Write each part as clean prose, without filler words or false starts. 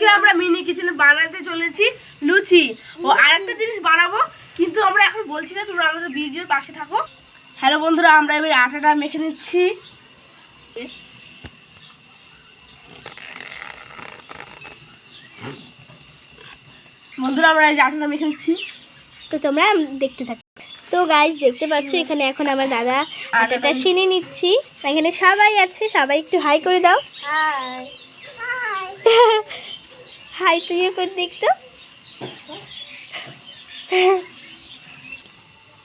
আজকে আমরা মিনি কিচেনে বানাতে চলেছি লুচি ও আরেকটা জিনিস বানাবো, কিন্তু আমরা এখন বলছি না, তোমরা আমাদের ভিডিওর পাশে থাকো। হ্যালো বন্ধুরা, আমরা এবার আটাটা মেখে নিচ্ছি। বন্ধুরা আমরা এই আটাটা মেখে নিচ্ছি, তো তোমরা দেখতে থাকো। তো গাইস দেখতে পাচ্ছ এখানে এখন আমার দাদা আটাটা শিনে নিচ্ছি। এখানে সবাই আছে, সবাই একটু হাই করে দাও। হাই হাই তুইও করে দেখতো।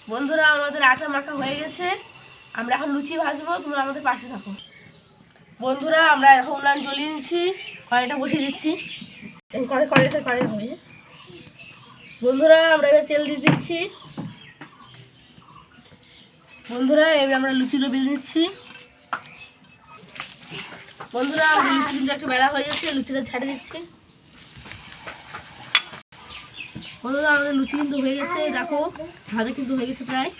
বন্ধুরা আমাদের আটা মাখা হয়ে গেছে, আমরা এখন লুচি ভাজবো, তোমরা আমাদের পাশে থাকো। বন্ধুরা আমরা এখন উনান জ্বলিয়ে নিচ্ছি, কড়াইটা বসিয়ে দিচ্ছি। কড়াইটা হবে। বন্ধুরা আমরা এবার তেল দিয়ে দিচ্ছি। বন্ধুরা এবার আমরা লুচিগুলো বেলে নিচ্ছি। বন্ধুরা আমাদের লুচি কিন্তু একটা বেলা হয়ে গেছে, লুচিটা ছাড়ে দিচ্ছি। বন্ধুরা আমাদের লুচি কিন্তু হয়ে গেছে, দেখো ভাজা কিন্তু হয়ে গেছে প্রায়।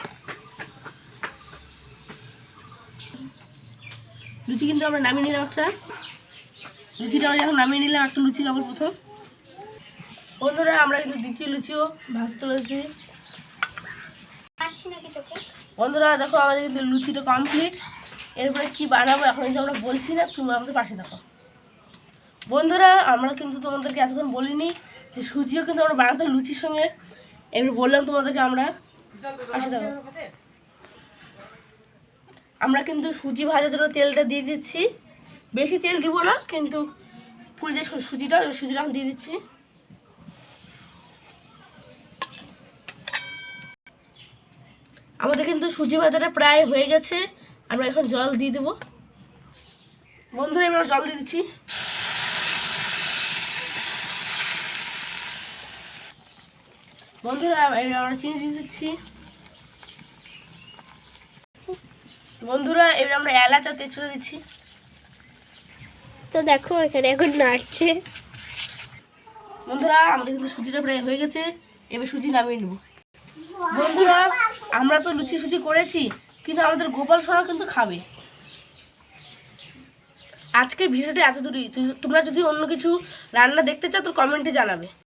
লুচি কিন্তু আমরা নামিয়ে নিলাম একটা, লুচিটা আমরা যখন নামিয়ে নিলাম একটা লুচি খাবো প্রথম। বন্ধুরা আমরা কিন্তু দ্বিতীয় লুচিও ভাজতে চলেছি। বন্ধুরা দেখো আমাদের কিন্তু লুচিটা কমপ্লিট। এরপরে কি বানাবো এখন কিন্তু আমরা বলছি না, তুমি আমাদের পাশে থাকো। বন্ধুরা আমরা কিন্তু তোমাদেরকে এতক্ষণ বলিনি যে সুজিও কিন্তু আমরা বানাতে লুচির সঙ্গে, এবার বললাম তোমাদেরকে আমরা পাশে থাকো। আমরা কিন্তু সুজি ভাজার জন্য তেলটা দিয়ে দিচ্ছি, বেশি তেল দিব না, কিন্তু পুরো যে সুজিটা আমি দিয়ে দিচ্ছি। আমাদের কিন্তু সুজি ভাজাটা প্রায় হয়ে গেছে, আমরা এখন জল দিয়ে দেবো। বন্ধুরা এবার জল দিয়ে দিচ্ছি। বন্ধুরা এবার আমরা চিনি দিয়ে দিচ্ছি। বন্ধুরা এবার আমরা এলাচ আর তেজপাতা দিচ্ছি। তো দেখো এখানে এখন নাড়ছে। বন্ধুরা আমাদের কিন্তু সুজিটা প্রায় হয়ে গেছে, এবার সুজি নামিয়ে নেব। বন্ধুরা আমরা তো লুচি সুজি করেছি, কিন্তু আমাদের গোপাল সোনা কিন্তু খাবে। আজকের ভিডিওটা এত দূরই। তোমরা যদি অন্য কিছু রান্না দেখতে চাও তো কমেন্টে জানাবে।